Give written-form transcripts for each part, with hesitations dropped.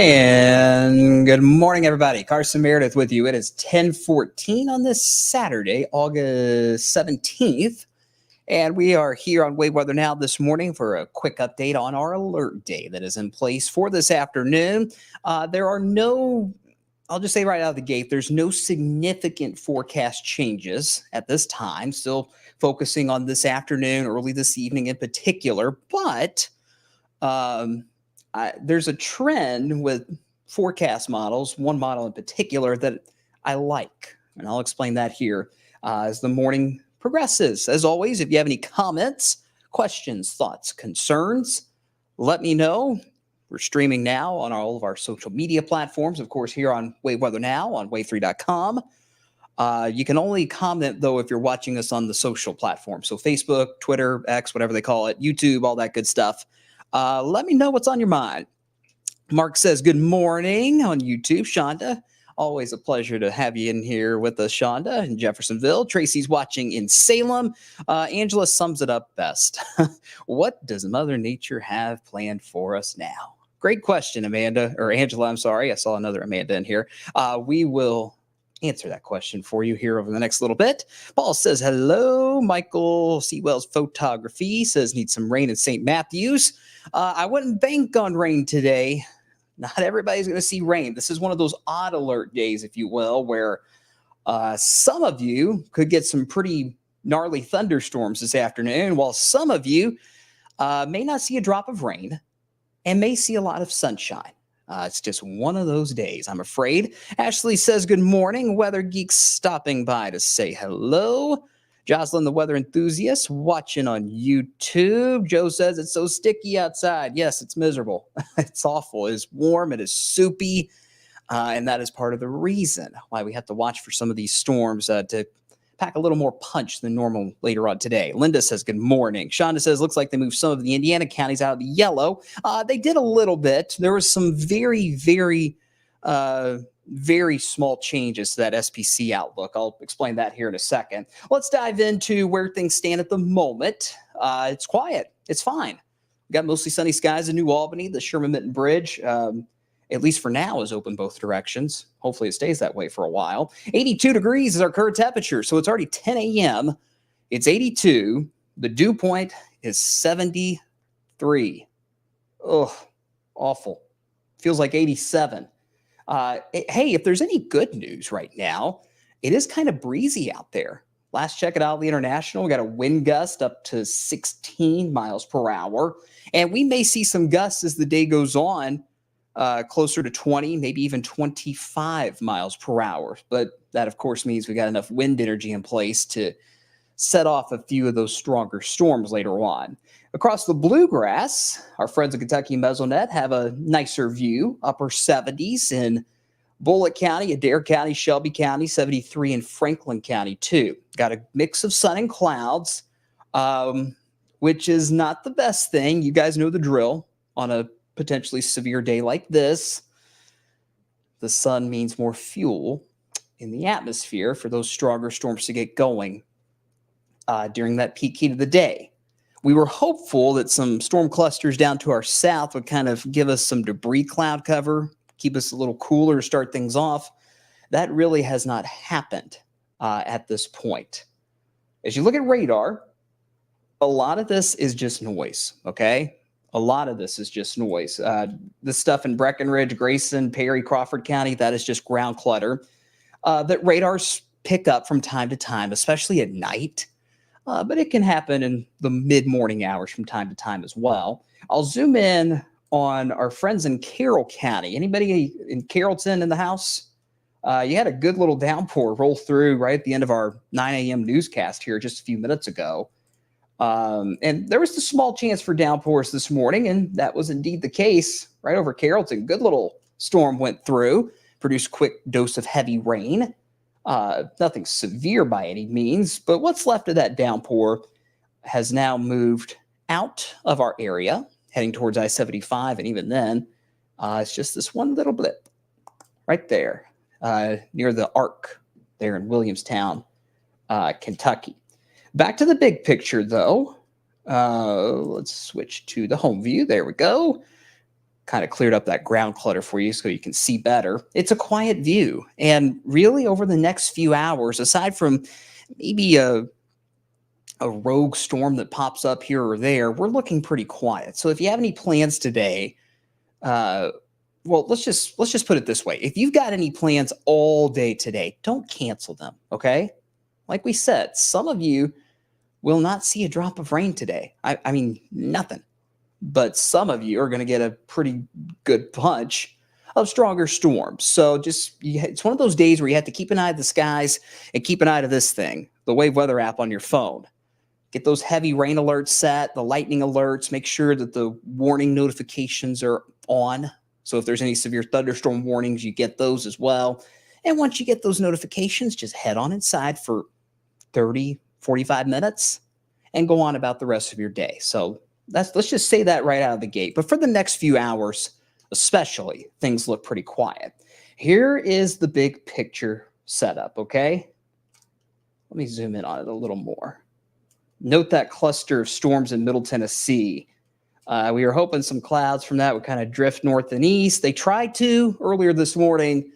And good morning, everybody. Carson Meredith with you. It is 10:14 on this Saturday, August 17th. And we are here on Wave Weather Now this morning for a quick update on our alert day that is in place for this afternoon. There are no, I'll just say right out of the gate, there's no significant forecast changes at this time. Still focusing on this afternoon, early this evening in particular. But there's a trend with forecast models, one model in particular that I like, and I'll explain that here as the morning progresses. As always, if you have any comments, questions, thoughts, concerns, let me know. We're streaming now on all of our social media platforms, of course, here on Wave Weather Now on wave3.com. You can only comment, though, if you're watching us on the social platform. So Facebook, Twitter, X, whatever they call it, YouTube, all that good stuff. Let me know what's on your mind. Mark says, good morning on YouTube. Shonda, always a pleasure to have you in here with us, Shonda, in Jeffersonville. Tracy's watching in Salem. Angela sums it up best. What does Mother Nature have planned for us now? Great question, Amanda, or Angela, I'm sorry. I saw another Amanda in here. We will answer that question for you here over the next little bit. Paul says, hello. Michael Sewell's Photography says, need some rain in St. Matthews. I wouldn't bank on rain today. Not everybody's going to see rain. This is one of those odd alert days, if you will, where some of you could get some pretty gnarly thunderstorms this afternoon, while some of you may not see a drop of rain and may see a lot of sunshine. It's just one of those days, I'm afraid. Ashley says, good morning. Weather Geeks stopping by to say hello. Jocelyn, the weather enthusiast, watching on YouTube. Joe says, it's so sticky outside. Yes, it's miserable. It's awful. It is warm. It is soupy. And that is part of the reason why we have to watch for some of these storms to pack a little more punch than normal later on today. Linda says, good morning. Shonda says, looks like they moved some of the Indiana counties out of the yellow. They did a little bit. There was some very, very small changes to that SPC outlook. I'll explain that here in a second. Let's dive into where things stand at the moment. It's quiet. It's fine. We've got mostly sunny skies in New Albany. The Sherman-Minton Bridge, at least for now, is open both directions. Hopefully it stays that way for a while. 82 degrees is our current temperature, so it's already 10 a.m. It's 82. The dew point is 73. Ugh, awful. Feels like 87. Hey, if there's any good news right now, it is kind of breezy out there. Last check at Ollie International, we got a wind gust up to 16 miles per hour. And we may see some gusts as the day goes on, closer to 20, maybe even 25 miles per hour. But that, of course, means we got enough wind energy in place to set off a few of those stronger storms later on. Across the bluegrass, our friends at Kentucky Mesonet have a nicer view, upper 70s in Bullitt County, Adair County, Shelby County, 73 in Franklin County too. Got a mix of sun and clouds, which is not the best thing. You guys know the drill on a potentially severe day like this. The sun means more fuel in the atmosphere for those stronger storms to get going during that peak heat of the day. We were hopeful that some storm clusters down to our south would kind of give us some debris cloud cover keep us a little cooler to start things off. That really has not happened at this point. As you look at radar, a lot of this is just noise, okay? A lot of this is just noise. The stuff in Breckenridge, Grayson, Perry, Crawford County, that is just ground clutter that radars pick up from time to time, especially at night. But it can happen in the mid-morning hours from time to time as well. I'll zoom in on our friends in Carroll County. Anybody in Carrollton in the house? You had a good little downpour roll through right at the end of our 9 a.m. newscast here just a few minutes ago. And there was a small chance for downpours this morning, and that was indeed the case right over Carrollton. Good little storm went through, produced a quick dose of heavy rain. Nothing severe by any means, but what's left of that downpour has now moved out of our area, heading towards I-75, and even then, it's just this one little blip right there near the Arc there in Williamstown, Kentucky. Back to the big picture, though. Let's switch to the home view. There we go. Kind of cleared up that ground clutter for you so you can see better. It's a quiet view. And really over the next few hours, aside from maybe a rogue storm that pops up here or there, we're looking pretty quiet. So if you have any plans today, well, let's just put it this way. If you've got any plans all day today, don't cancel them, okay? Like we said, some of you will not see a drop of rain today. I mean, nothing. But some of you are going to get a pretty good bunch of stronger storms. So it's one of those days where you have to keep an eye on the skies and keep an eye to this thing, the Wave Weather app on your phone. Get those heavy rain alerts set, the lightning alerts, make sure that the warning notifications are on. So if there's any severe thunderstorm warnings, you get those as well. And once you get those notifications, just head on inside for 30, 45 minutes and go on about the rest of your day. So let's just say that right out of the gate. But for the next few hours, especially, things look pretty quiet. Here is the big picture setup, okay? Let me zoom in on it a little more. Note that cluster of storms in Middle Tennessee. We were hoping some clouds from that would kind of drift north and east. They tried to earlier this morning,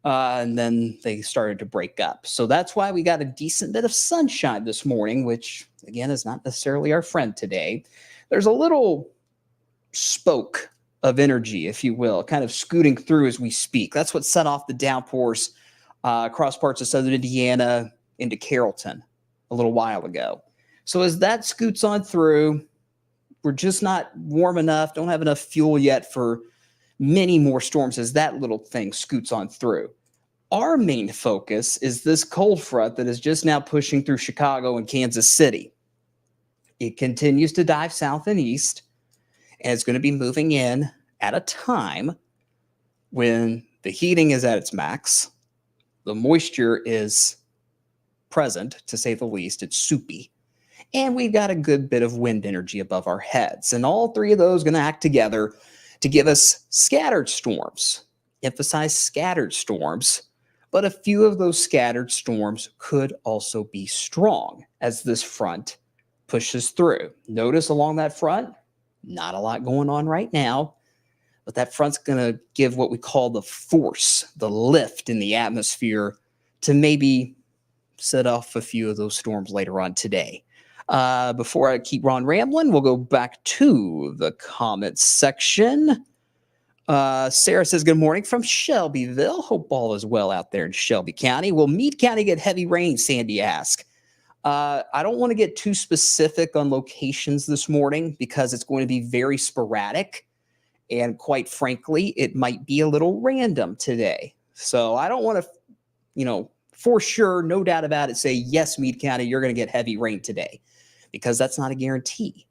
and then they started to break up. So that's why we got a decent bit of sunshine this morning, which, again, is not necessarily our friend today. There's a little spoke of energy, if you will, kind of scooting through as we speak. That's what set off the downpours across parts of southern Indiana into Carrollton a little while ago. So as that scoots on through, we're just not warm enough, don't have enough fuel yet for many more storms as that little thing scoots on through. Our main focus is this cold front that is just now pushing through Chicago and Kansas City. It continues to dive south and east, and it's going to be moving in at a time when the heating is at its max, the moisture is present, to say the least, it's soupy, and we've got a good bit of wind energy above our heads. And all three of those are going to act together to give us scattered storms. Emphasize scattered storms, but a few of those scattered storms could also be strong as this front pushes through. Notice along that front, not a lot going on right now, but that front's going to give what we call the force, the lift in the atmosphere to maybe set off a few of those storms later on today. Before I keep on rambling, we'll go back to the comments section. Sarah says, good morning from Shelbyville. Hope all is well out there in Shelby County. Will Meade County get heavy rain, Sandy asked. I don't want to get too specific on locations this morning because it's going to be very sporadic. And quite frankly, it might be a little random today. So I don't want to, for sure, no doubt about it, say, yes, Meade County, you're going to get heavy rain today, because that's not a guarantee.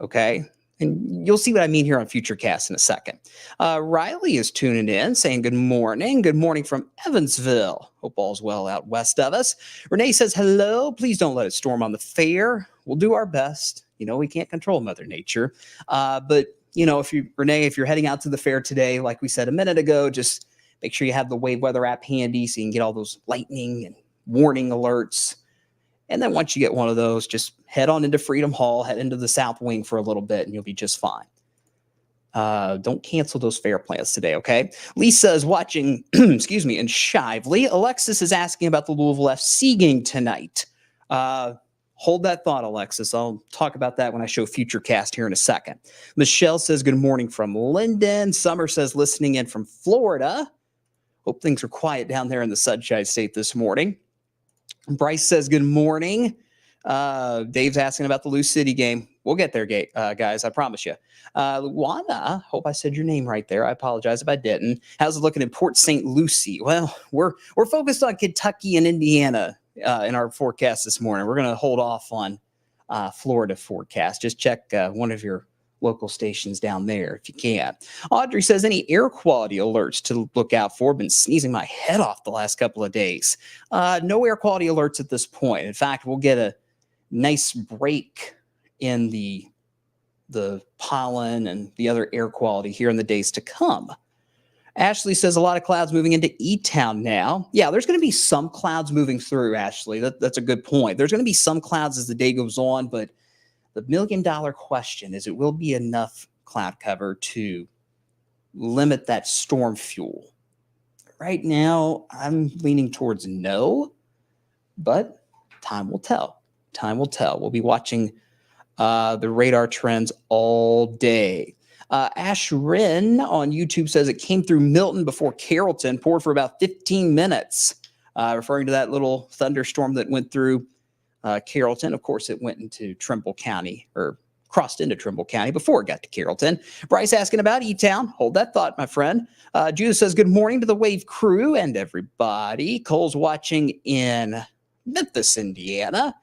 Okay. And you'll see what I mean here on Futurecast in a second. Riley is tuning in, saying good morning. Good morning from Evansville. Hope all's well out west of us. Renee says, hello. Please don't let it storm on the fair. We'll do our best. We can't control Mother Nature. But, if you're heading out to the fair today, like we said a minute ago, just make sure you have the Wave Weather app handy so you can get all those lightning and warning alerts. And then once you get one of those, just head on into Freedom Hall, head into the South Wing for a little bit, and you'll be just fine. Don't cancel those fare plans today, okay? Lisa is watching, excuse me, in Shively. Alexis is asking about the Louisville FC game tonight. Hold that thought, Alexis. I'll talk about that when I show Futurecast here in a second. Michelle says good morning from Linden. Summer says listening in from Florida. Hope things are quiet down there in the Sunshine State this morning. Bryce says good morning. Dave's asking about the Lou City game. We'll get there, guys. I promise you. Luana, hope I said your name right there. I apologize if I didn't. How's it looking in Port St. Lucie? Well, we're focused on Kentucky and Indiana in our forecast this morning. We're going to hold off on Florida forecast. Just check one of your local stations down there if you can. Audrey says any air quality alerts to look out for. Been sneezing my head off the last couple of days. No air quality alerts at this point. In fact, we'll get a nice break in the pollen and the other air quality here in the days to come. Ashley says a lot of clouds moving into E-Town now. Yeah, there's going to be some clouds moving through, Ashley. That's a good point. There's going to be some clouds as the day goes on, but the million-dollar question is, it will be enough cloud cover to limit that storm fuel. Right now, I'm leaning towards no, but time will tell. Time will tell. We'll be watching the radar trends all day. Ash Wren on YouTube says it came through Milton before Carrollton, poured for about 15 minutes, referring to that little thunderstorm that went through Carrollton. Of course, it went into Trimble County, or crossed into Trimble County before it got to Carrollton. Bryce asking about E-Town. Hold that thought, my friend. Judith says, good morning to the Wave crew and everybody. Cole's watching in Memphis, Indiana.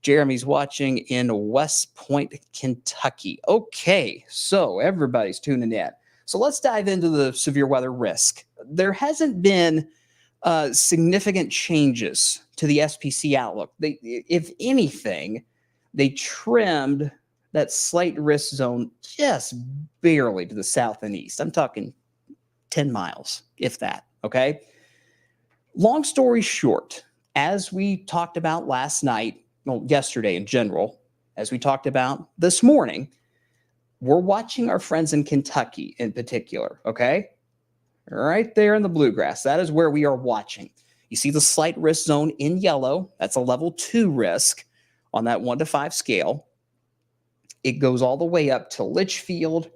Jeremy's watching in West Point, Kentucky. Okay, so everybody's tuning in. So let's dive into the severe weather risk. There hasn't been significant changes to the SPC outlook. If anything, they trimmed that slight risk zone just barely to the south and east. I'm talking 10 miles, if that, okay? Long story short, as we talked about last night, well, yesterday in general, as we talked about this morning, we're watching our friends in Kentucky in particular, okay? Right there in the bluegrass. That is where we are watching. You see the slight risk zone in yellow. That's a level 2 risk on that 1 to 5 scale. It goes all the way up to Litchfield,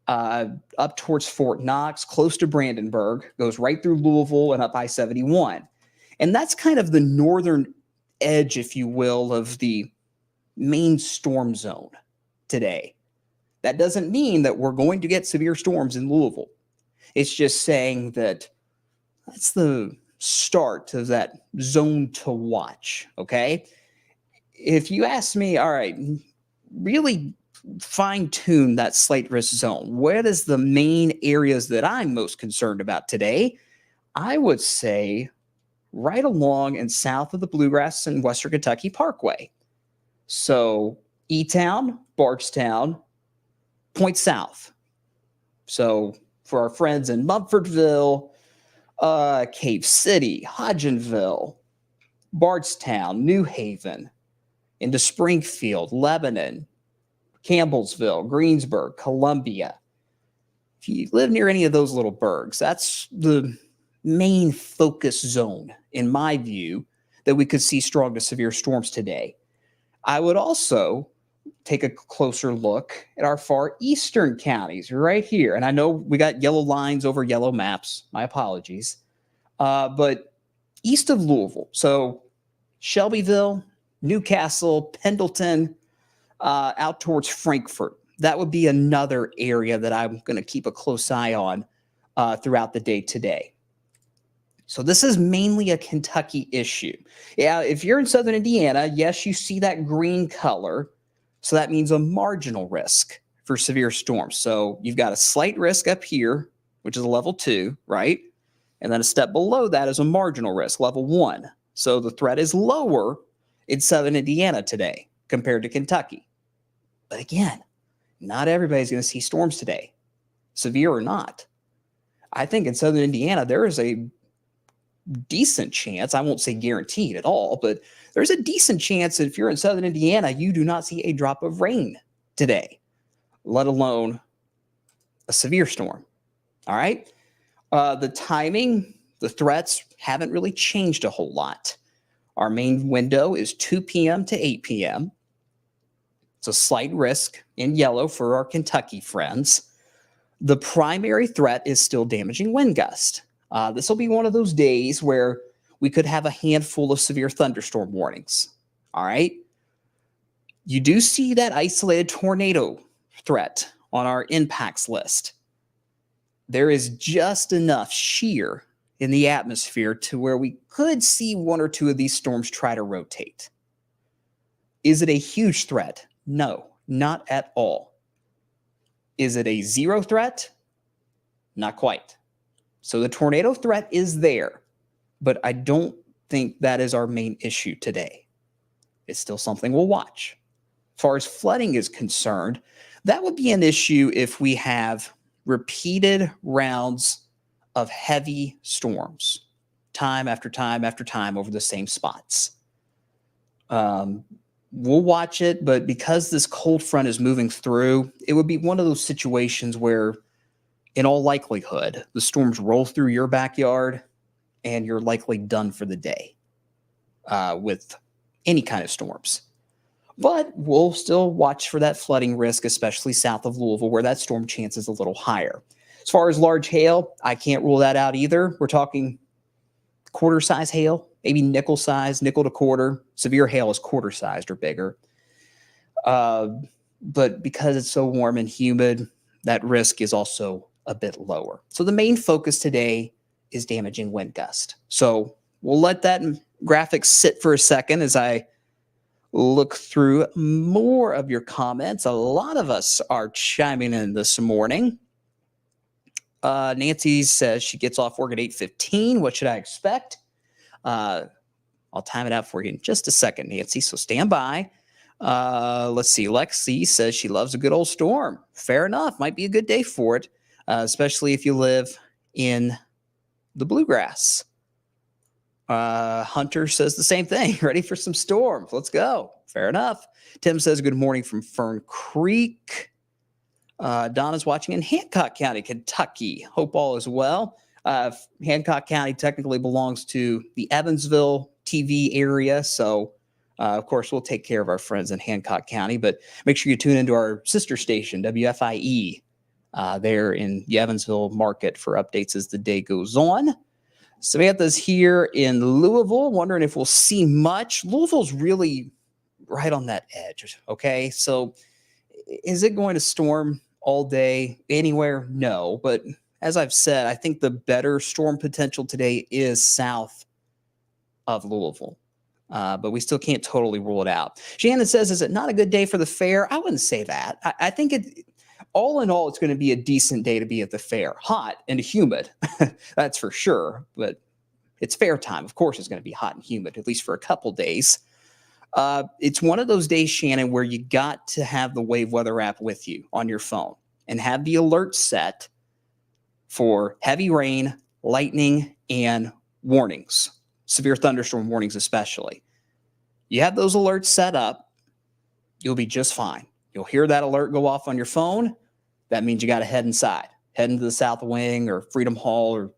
up towards Fort Knox, close to Brandenburg, goes right through Louisville and up I-71. And that's kind of the northern edge, if you will, of the main storm zone today. That doesn't mean that we're going to get severe storms in Louisville. It's just saying that that's the start of that zone to watch, okay? If you ask me, all right, really fine-tune that slight risk zone. What is the main areas that I'm most concerned about today? I would say right along and south of the Bluegrass and Western Kentucky Parkway. So E-Town, Bardstown, Point South. So for our friends in Mumfordville, Cave City, Hodgenville, Bardstown, New Haven, into Springfield, Lebanon, Campbellsville, Greensburg, Columbia. If you live near any of those little burgs, that's the main focus zone, in my view, that we could see strong to severe storms today. I would also take a closer look at our far eastern counties right here. And I know we got yellow lines over yellow maps. My apologies. But east of Louisville, so Shelbyville, Newcastle, Pendleton, out towards Frankfort. That would be another area that I'm going to keep a close eye on throughout the day today. So this is mainly a Kentucky issue. Yeah, if you're in southern Indiana, yes, you see that green color. So that means a marginal risk for severe storms. So you've got a slight risk up here, which is a level 2, right? And then a step below that is a marginal risk, level 1. So the threat is lower in southern Indiana today compared to Kentucky. But again, not everybody's going to see storms today, severe or not. I think in southern Indiana, there is a decent chance, I won't say guaranteed at all, but there's a decent chance that if you're in southern Indiana, you do not see a drop of rain today, let alone a severe storm. All right. The timing, the threats haven't really changed a whole lot. Our main window is 2 p.m. to 8 p.m. It's a slight risk in yellow for our Kentucky friends. The primary threat is still damaging wind gust. This will be one of those days where we could have a handful of severe thunderstorm warnings. All right. You do see that isolated tornado threat on our impacts list. There is just enough shear in the atmosphere to where we could see one or two of these storms try to rotate. Is it a huge threat? No, not at all. Is it a zero threat? Not quite. So the tornado threat is there, but I don't think that is our main issue today. It's still something we'll watch. As far as flooding is concerned, that would be an issue if we have repeated rounds of heavy storms, time after time after time over the same spots. We'll watch it, but because this cold front is moving through, it would be one of those situations where, in all likelihood, the storms roll through your backyard and you're likely done for the day with any kind of storms. But we'll still watch for that flooding risk, especially south of Louisville, where that storm chance is a little higher. As far as large hail, I can't rule that out either. We're talking quarter-size hail, maybe nickel size, nickel to quarter. Severe hail is quarter-sized or bigger. But because it's so warm and humid, that risk is also a bit lower. So the main focus today is damaging wind gust. So we'll let that graphic sit for a second as I look through more of your comments. A lot of us are chiming in this morning. Nancy says she gets off work at 8:15. What should I expect? I'll time it out for you in just a second, Nancy, so stand by. Let's see. Lexi says she loves a good old storm. Fair enough. Might be a good day for it, especially if you live in the bluegrass. Hunter says the same thing. Ready for some storms. Let's go. Fair enough. Tim says good morning from Fern Creek. Donna's watching in Hancock County, Kentucky. Hope all is well. Hancock County technically belongs to the Evansville TV area. So, of course, we'll take care of our friends in Hancock County. But make sure you tune into our sister station, WFIE, there in the Evansville market for updates as the day goes on. Samantha's here in Louisville, wondering if we'll see much. Louisville's really right on that edge, okay? So is it going to storm all day anywhere? No, but as I've said, I think the better storm potential today is south of Louisville, but we still can't totally rule it out. Shannon says, is it not a good day for the fair? I wouldn't say that. I think all in all, it's going to be a decent day to be at the fair. Hot and humid, that's for sure. But it's fair time. Of course, it's going to be hot and humid, at least for a couple days. It's one of those days, Shannon, where you got to have the Wave Weather app with you on your phone and have the alert set for heavy rain, lightning, and warnings, severe thunderstorm warnings especially. You have those alerts set up, you'll be just fine. You'll hear that alert go off on your phone. That means you got to head inside, head into the South Wing or Freedom Hall or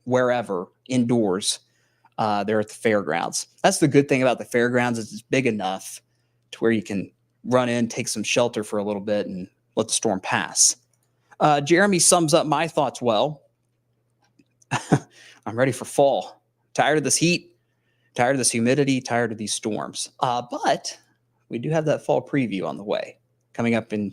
wherever indoors there at the fairgrounds. That's the good thing about the fairgrounds is it's big enough to where you can run in, take some shelter for a little bit, and let the storm pass. Jeremy sums up my thoughts well. I'm ready for fall. Tired of this heat, tired of this humidity, tired of these storms. But we do have that fall preview on the way coming up in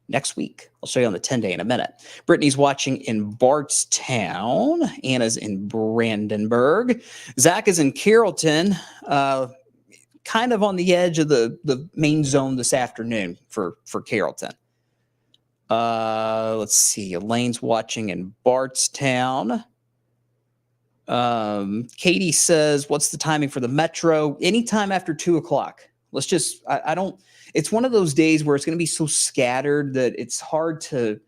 next week. I'll show you on the 10-day in a minute. Brittany's watching in Bardstown. Anna's in Brandenburg. Zach is in Carrollton, kind of on the edge of the main zone this afternoon for Carrollton. Let's see. Elaine's watching in Bardstown. Katie says, what's the timing for the metro? Anytime after 2 o'clock. Let's just, I don't, it's one of those days where it's going to be so scattered that it's hard to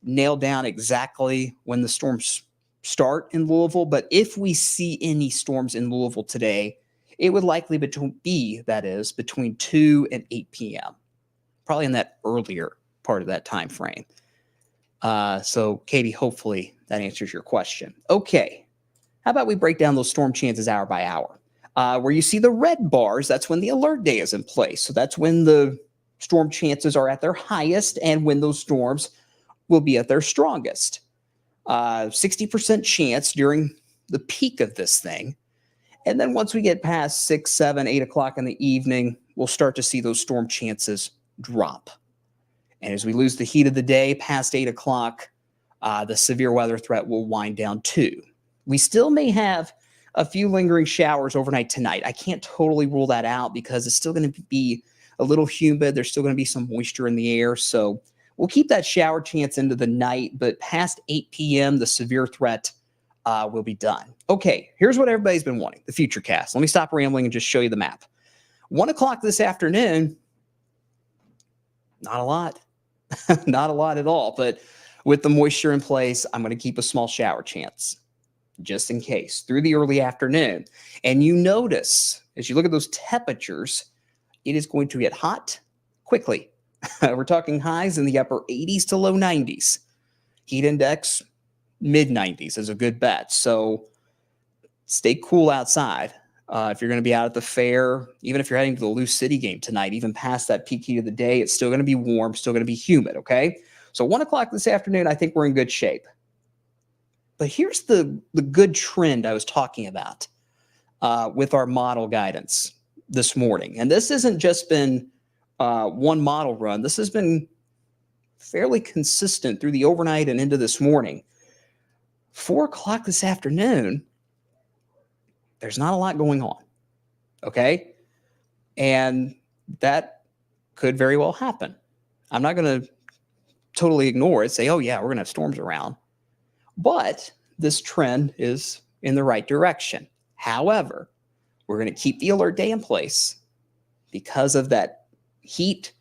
nail down exactly when the storms start in Louisville. But if we see any storms in Louisville today, it would likely be, that is, between 2 and 8 p.m., probably in that earlier part of that time frame. So, Katie, hopefully that answers your question. Okay. How about we break down those storm chances hour by hour? Where you see the red bars, that's when the alert day is in place. So that's when the storm chances are at their highest and when those storms will be at their strongest. 60% chance during the peak of this thing. And then once we get past 6, 7, 8 o'clock in the evening, we'll start to see those storm chances drop. And as we lose the heat of the day past 8 o'clock, the severe weather threat will wind down too. We still may have a few lingering showers overnight tonight. I can't totally rule that out because it's still going to be a little humid. There's still going to be some moisture in the air. So we'll keep that shower chance into the night, but past 8 p.m., the severe threat will be done. Okay, here's what everybody's been wanting, the Futurecast. Let me stop rambling and just show you the map. 1 o'clock this afternoon, not a lot. Not a lot at all, but with the moisture in place, I'm going to keep a small shower chance just in case through the early afternoon. And you notice as you look at those temperatures, it is going to get hot quickly. We're talking highs in the upper 80s to low 90s. Heat index, mid 90s is a good bet. So stay cool outside. If you're going to be out at the fair, even if you're heading to the Lou City game tonight, even past that peak heat of the day, it's still going to be warm, still going to be humid, okay? So 1 o'clock this afternoon, I think we're in good shape. But here's the good trend I was talking about with our model guidance this morning. And this hasn't just been one model run. This has been fairly consistent through the overnight and into this morning. 4 o'clock this afternoon, there's not a lot going on, okay? And that could very well happen. I'm not going to totally ignore it, say, oh, yeah, we're going to have storms around. But this trend is in the right direction. However, we're going to keep the alert day in place because of that heat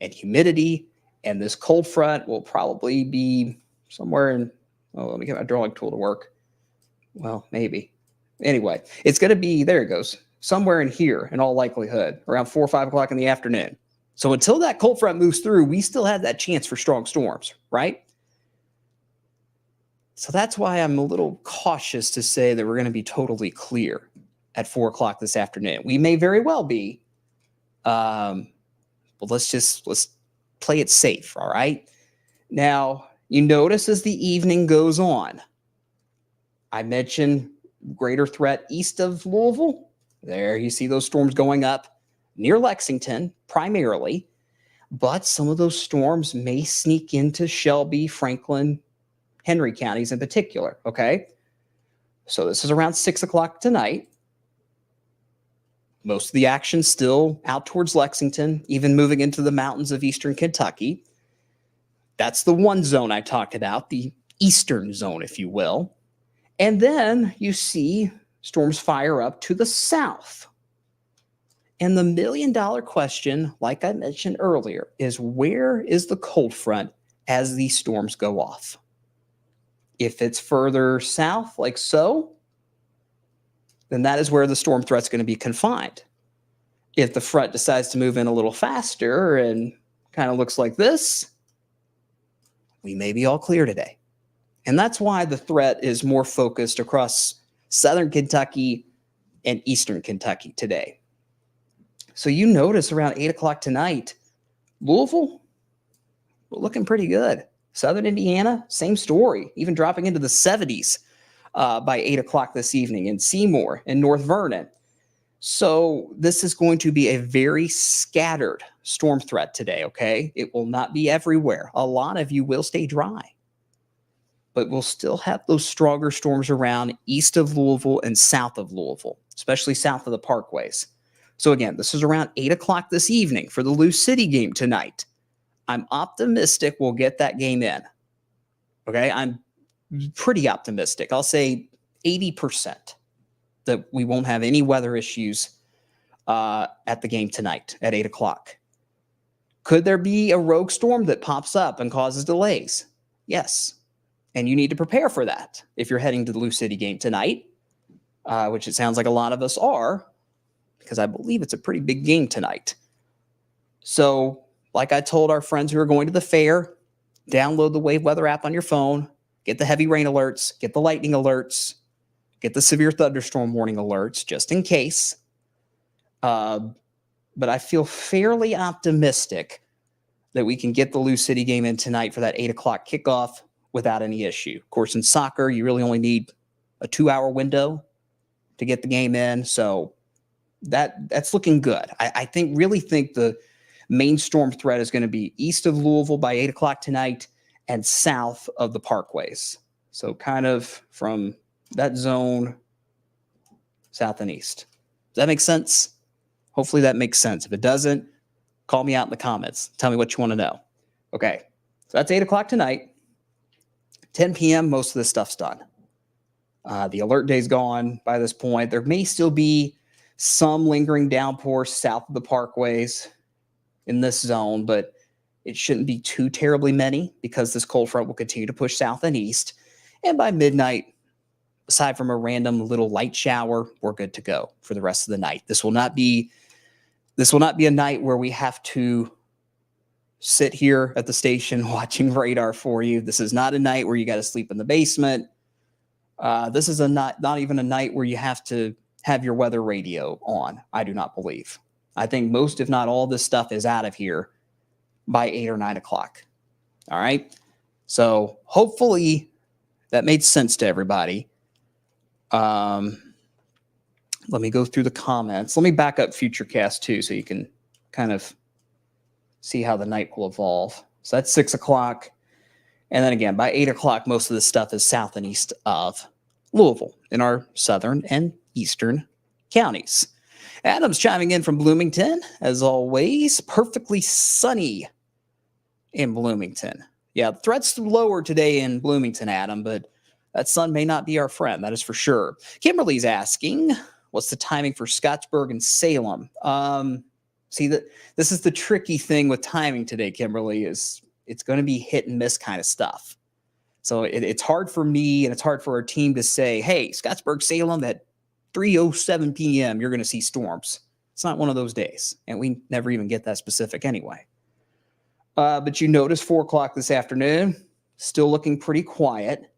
and humidity, and this cold front will probably be somewhere in, oh, let me get my drawing tool to work. Well, maybe. Anyway, it's going to be, there it goes, somewhere in here in all likelihood, around 4 or 5 o'clock in the afternoon. So until that cold front moves through, we still have that chance for strong storms, right? So that's why I'm a little cautious to say that we're going to be totally clear at 4 o'clock this afternoon. We may very well be, but let's play it safe, all right? Now, you notice as the evening goes on, I mentioned greater threat east of Louisville. There you see those storms going up near Lexington primarily, but some of those storms may sneak into Shelby, Franklin, Henry counties in particular, okay? So this is around 6 o'clock tonight. Most of the action still out towards Lexington, even moving into the mountains of eastern Kentucky. That's the one zone I talked about, the eastern zone, if you will. And then you see storms fire up to the south. And the million-dollar question, like I mentioned earlier, is where is the cold front as these storms go off? If it's further south, like so, then that is where the storm threat's going to be confined. If the front decides to move in a little faster and kind of looks like this, we may be all clear today. And that's why the threat is more focused across southern Kentucky and eastern Kentucky today. So you notice around 8 o'clock tonight, Louisville, we're looking pretty good. Southern Indiana, same story, even dropping into the 70s by 8 o'clock this evening in Seymour and North Vernon. So this is going to be a very scattered storm threat today, okay? It will not be everywhere. A lot of you will stay dry, but we'll still have those stronger storms around east of Louisville and south of Louisville, especially south of the parkways. So again, this is around 8 o'clock this evening for the Lou City game tonight. I'm optimistic we'll get that game in. Okay, I'm pretty optimistic. I'll say 80% that we won't have any weather issues at the game tonight at 8 o'clock. Could there be a rogue storm that pops up and causes delays? Yes. And you need to prepare for that if you're heading to the Lou City game tonight, which it sounds like a lot of us are, because I believe it's a pretty big game tonight. So, like I told our friends who are going to the fair, download the Wave Weather app on your phone, get the heavy rain alerts, get the lightning alerts, get the severe thunderstorm warning alerts, just in case. But I feel fairly optimistic that we can get the Lou City game in tonight for that 8 o'clock kickoff without any issue. Of course, in soccer, you really only need a 2-hour window to get the game in. So that's looking good. I really think the main storm threat is going to be east of Louisville by 8 o'clock tonight and south of the parkways. So kind of from that zone, south and east. Does that make sense? Hopefully that makes sense. If it doesn't, call me out in the comments. Tell me what you want to know. Okay, so that's 8 o'clock tonight. 10 p.m., most of this stuff's done. The alert day's gone by this point. There may still be some lingering downpours south of the parkways in this zone, but it shouldn't be too terribly many because this cold front will continue to push south and east. And by midnight, aside from a random little light shower, we're good to go for the rest of the night. This will not be a night where we have to sit here at the station watching radar for you. This is not a night where you got to sleep in the basement. This is not even a night where you have to have your weather radio on, I do not believe. I think most, if not all, this stuff is out of here by 8 or 9 o'clock. All right? So hopefully that made sense to everybody. Let me go through the comments. Let me back up Futurecast too so you can kind of see how the night will evolve. So that's 6 o'clock. And then again, by 8 o'clock, most of this stuff is south and east of Louisville in our southern and eastern counties. Adam's chiming in from Bloomington, as always. Perfectly sunny in Bloomington. Yeah, the threat's lower today in Bloomington, Adam, but that sun may not be our friend, that is for sure. Kimberly's asking, what's the timing for Scottsburg and Salem? See, this is the tricky thing with timing today, Kimberly, is it's going to be hit and miss kind of stuff. So it's hard for me and it's hard for our team to say, hey, Scottsburg, Salem, at 3:07 p.m., you're going to see storms. It's not one of those days, and we never even get that specific anyway. But you notice 4 o'clock this afternoon, still looking pretty quiet,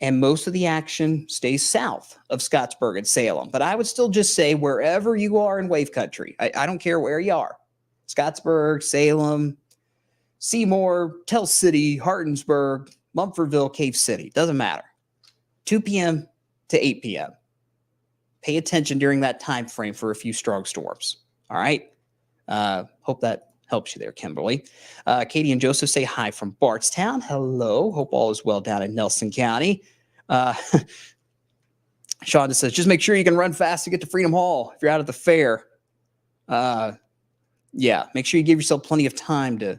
and most of the action stays south of Scottsburg and Salem. But I would still just say wherever you are in wave country, I don't care where you are, Scottsburg, Salem, Seymour, Tell City, Hartonsburg, Mumfordville, Cave City, doesn't matter. 2 p.m. to 8 p.m. Pay attention during that time frame for a few strong storms. All right? Hope that helps you there, Kimberly. Katie and Joseph say hi from Bardstown. Hello. Hope all is well down in Nelson County. Shonda says, just make sure you can run fast to get to Freedom Hall if you're out at the fair. Yeah, make sure you give yourself plenty of time to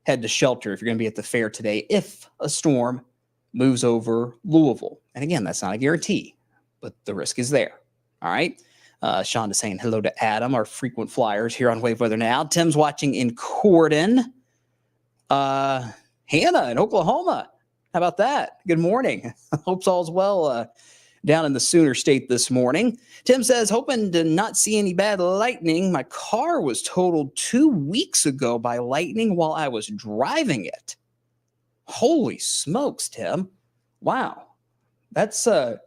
head to shelter if you're going to be at the fair today if a storm moves over Louisville. And again, that's not a guarantee, but the risk is there. All right. Shonda saying hello to Adam, our frequent flyers here on Wave Weather Now. Tim's watching in Corden. Hannah in Oklahoma. How about that? Good morning. Hope all's well down in the Sooner State this morning. Tim says, hoping to not see any bad lightning. My car was totaled 2 weeks ago by lightning while I was driving it. Holy smokes, Tim. Wow. That's a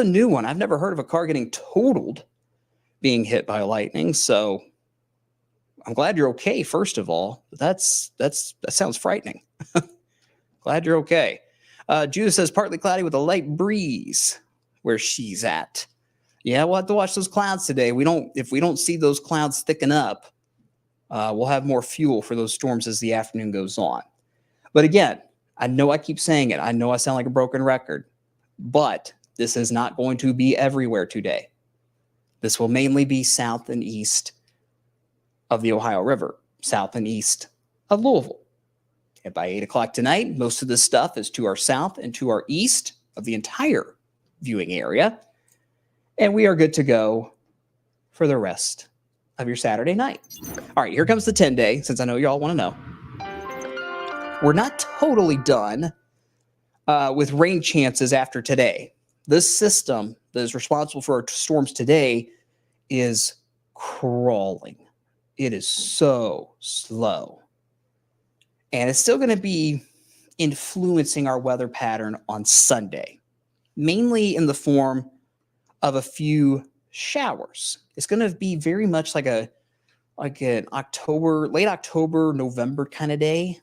new one. I've never heard of a car getting totaled being hit by lightning. So I'm glad you're okay, first of all. That sounds frightening. Glad you're okay. Judith says partly cloudy with a light breeze where she's at. Yeah, we'll have to watch those clouds today. If we don't see those clouds thicken up, we'll have more fuel for those storms as the afternoon goes on. But again, I know I keep saying it. I know I sound like a broken record, but this is not going to be everywhere today. This will mainly be south and east of the Ohio River, south and east of Louisville. And by 8 o'clock tonight, most of this stuff is to our south and to our east of the entire viewing area. And we are good to go for the rest of your Saturday night. All right, here comes the 10-day, since I know you all want to know. We're not totally done with rain chances after today. This system that is responsible for our storms today is crawling. It is so slow. And it's still going to be influencing our weather pattern on Sunday, mainly in the form of a few showers. It's going to be very much like an late October, November kind of day,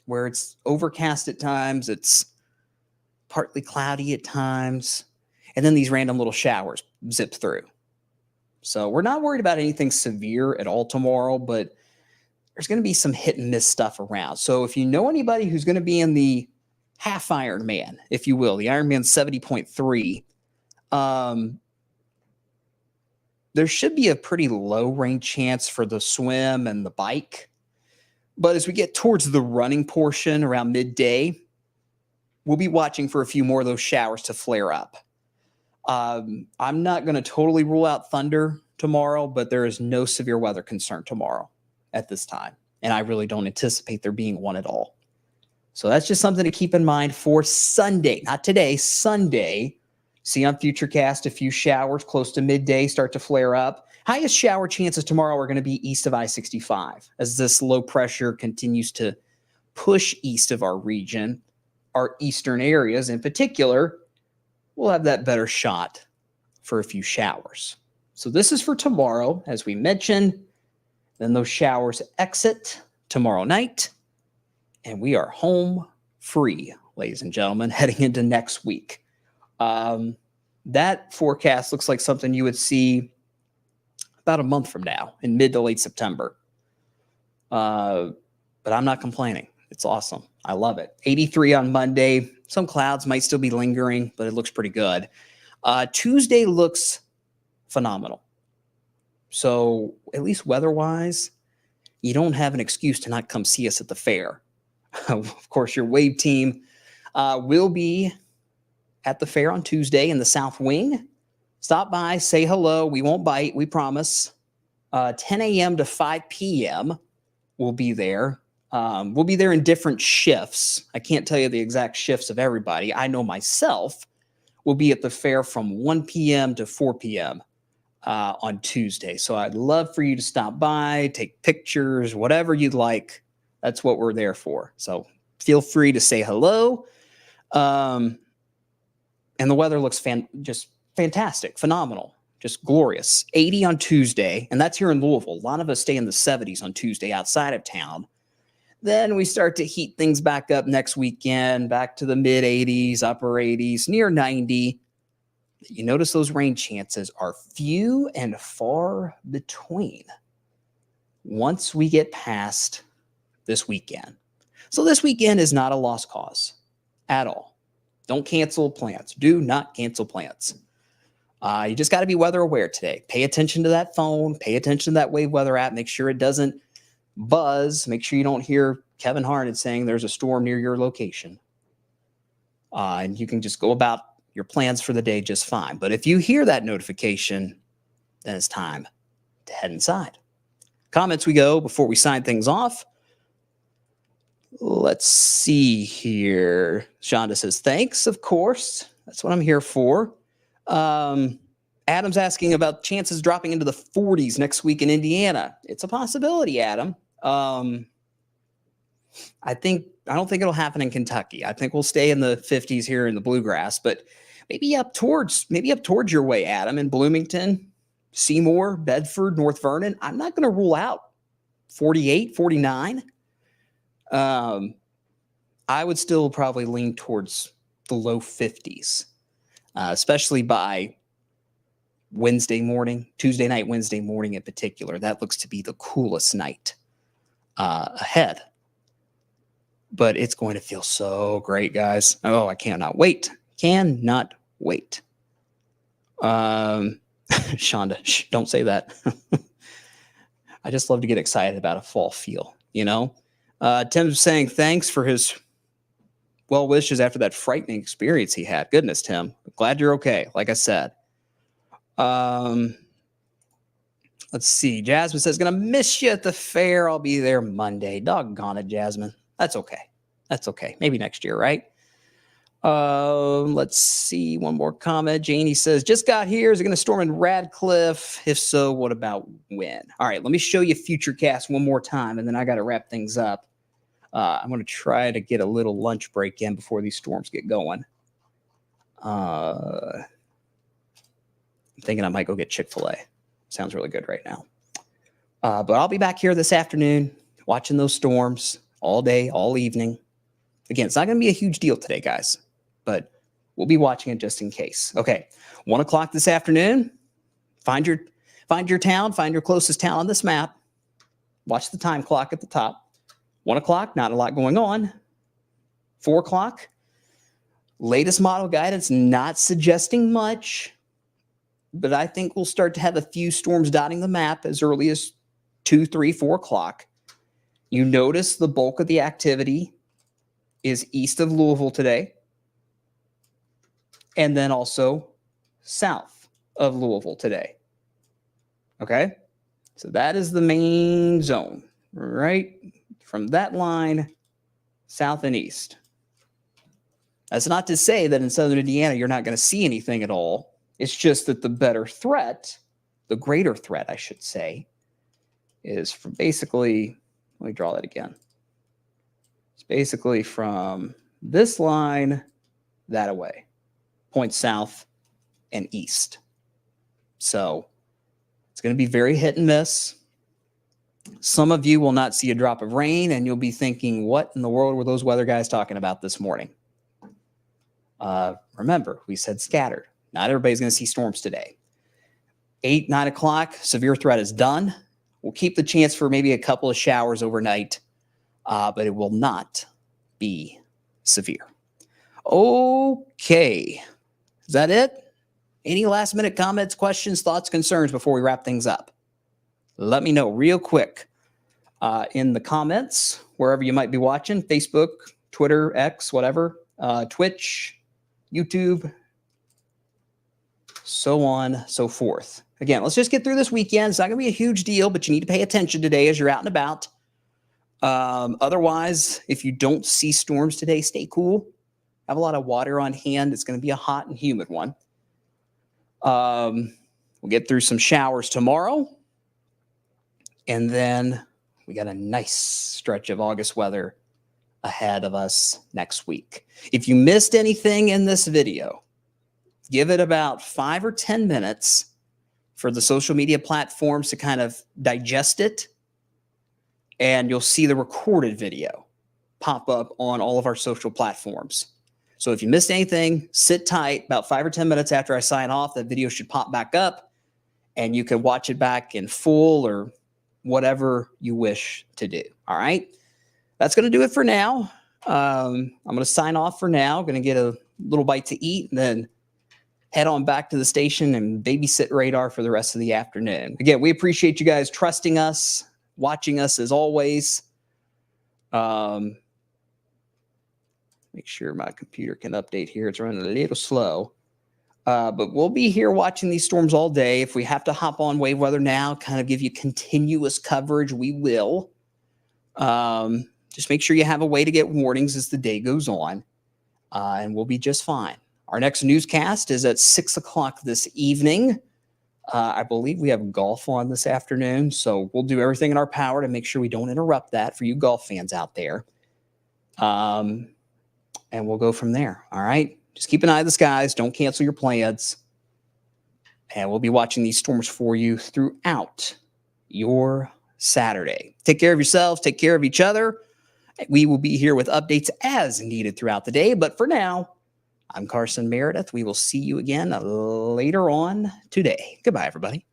where it's overcast at times, it's partly cloudy at times, and then these random little showers zip through. So we're not worried about anything severe at all tomorrow, but there's going to be some hit and miss stuff around. So if you know anybody who's going to be in the half Ironman, if you will, the Ironman 70.3, there should be a pretty low rain chance for the swim and the bike. But as we get towards the running portion around midday, we'll be watching for a few more of those showers to flare up. I'm not going to totally rule out thunder tomorrow, but there is no severe weather concern tomorrow at this time. And I really don't anticipate there being one at all. So that's just something to keep in mind for Sunday, not today, Sunday. See on Futurecast, a few showers close to midday start to flare up. Highest shower chances tomorrow are going to be east of I-65 as this low pressure continues to push east of our region. Our eastern areas in particular will have that better shot for a few showers. So this is for tomorrow, as we mentioned. Then those showers exit tomorrow night, and we are home free, ladies and gentlemen, heading into next week. That forecast looks like something you would see about a month from now in mid to late September. But I'm not complaining. It's awesome. I love it. 83 on Monday. Some clouds might still be lingering, but it looks pretty good. Tuesday looks phenomenal. So at least weather-wise, you don't have an excuse to not come see us at the fair. Of course, your Wave team will be at the fair on Tuesday in the South Wing. Stop by, say hello. We won't bite, we promise. 10 a.m. to 5 p.m. we'll be there. We'll be there in different shifts. I can't tell you the exact shifts of everybody. I know myself will be at the fair from 1 p.m. to 4 p.m. On Tuesday. So I'd love for you to stop by, take pictures, whatever you'd like. That's what we're there for. So feel free to say hello. And the weather looks just fantastic, phenomenal, just glorious. 80 on Tuesday, and that's here in Louisville. A lot of us stay in the 70s on Tuesday outside of town. Then we start to heat things back up next weekend, back to the mid 80s, upper 80s, near 90. You notice those rain chances are few and far between once we get past this weekend. So this weekend is not a lost cause at all. Don't cancel plans. Do not cancel plans. You just got to be weather aware today. Pay attention to that phone. Pay attention to that Wave Weather app. Make sure it doesn't buzz. Make sure you don't hear Kevin Harnett saying there's a storm near your location. And you can just go about your plans for the day just fine. But if you hear that notification, then it's time to head inside. Comments we go before we sign things off. Let's see here. Shonda says, thanks, of course. That's what I'm here for. Adam's asking about chances dropping into the 40s next week in Indiana. It's a possibility, Adam. I don't think it'll happen in Kentucky. I think we'll stay in the 50s here in the Bluegrass, but maybe up towards your way, Adam, in Bloomington, Seymour, Bedford, North Vernon. I'm not going to rule out 48, 49. I would still probably lean towards the low 50s, especially by Tuesday night, Wednesday morning in particular. That looks to be the coolest night ahead. But it's going to feel so great, guys. Oh, I cannot wait. Cannot wait. Shonda, don't say that. I just love to get excited about a fall feel, you know? Tim's saying thanks for his well wishes after that frightening experience he had. Goodness, Tim. Glad you're okay, like I said. Let's see. Jasmine says, gonna miss you at the fair. I'll be there Monday. Doggone it, Jasmine. That's okay. Maybe next year, right? Let's see. One more comment. Janie says, just got here. Is it going to storm in Radcliffe? If so, what about when? All right, let me show you Futurecast one more time, and then I got to wrap things up. I'm going to try to get a little lunch break in before these storms get going. I'm thinking I might go get Chick-fil-A. Sounds really good right now. But I'll be back here this afternoon watching those storms all day, all evening. Again, it's not going to be a huge deal today, guys, but we'll be watching it just in case. Okay, 1 o'clock this afternoon. Find your town, find your closest town on this map. Watch the time clock at the top. 1 o'clock, not a lot going on. 4 o'clock, latest model guidance, not suggesting much, but I think we'll start to have a few storms dotting the map as early as 2, 3, 4 o'clock. You notice the bulk of the activity is east of Louisville today, and then also south of Louisville today. Okay, so that is the main zone, right? From that line, south and east. That's not to say that in southern Indiana you're not going to see anything at all. It's just that the better threat, the greater threat, I should say, is from basically, let me draw that again. It's basically from this line that away, points south and east. So it's going to be very hit and miss. Some of you will not see a drop of rain, and you'll be thinking, what in the world were those weather guys talking about this morning? Remember, we said scattered. Not everybody's going to see storms today. 8, 9 o'clock, severe threat is done. We'll keep the chance for maybe a couple of showers overnight, but it will not be severe. Okay. Is that it? Any last minute comments, questions, thoughts, concerns before we wrap things up? Let me know real quick in the comments, wherever you might be watching, Facebook, Twitter, X, whatever, Twitch, YouTube, so on, so forth. Again, let's just get through this weekend. It's not going to be a huge deal, but you need to pay attention today as you're out and about. Otherwise, if you don't see storms today, stay cool. Have a lot of water on hand. It's going to be a hot and humid one. We'll get through some showers tomorrow. And then we got a nice stretch of August weather ahead of us next week. If you missed anything in this video, give it about 5 or 10 minutes for the social media platforms to kind of digest it. And you'll see the recorded video pop up on all of our social platforms. So if you missed anything, sit tight. About 5 or 10 minutes after I sign off, that video should pop back up and you can watch it back in full or whatever you wish to do. All right. That's going to do it for now. I'm going to sign off for now. Going to get a little bite to eat and then head on back to the station and babysit Radar for the rest of the afternoon. Again, we appreciate you guys trusting us, watching us as always. Make sure my computer can update here. It's running a little slow. But we'll be here watching these storms all day. If we have to hop on Wave Weather now, kind of give you continuous coverage, we will. Just make sure you have a way to get warnings as the day goes on, and we'll be just fine. Our next newscast is at 6 o'clock this evening. I believe we have golf on this afternoon, so we'll do everything in our power to make sure we don't interrupt that for you golf fans out there. And we'll go from there, all right? Just keep an eye on the skies. Don't cancel your plans. And we'll be watching these storms for you throughout your Saturday. Take care of yourselves. Take care of each other. We will be here with updates as needed throughout the day. But for now, I'm Carson Meredith. We will see you again later on today. Goodbye, everybody.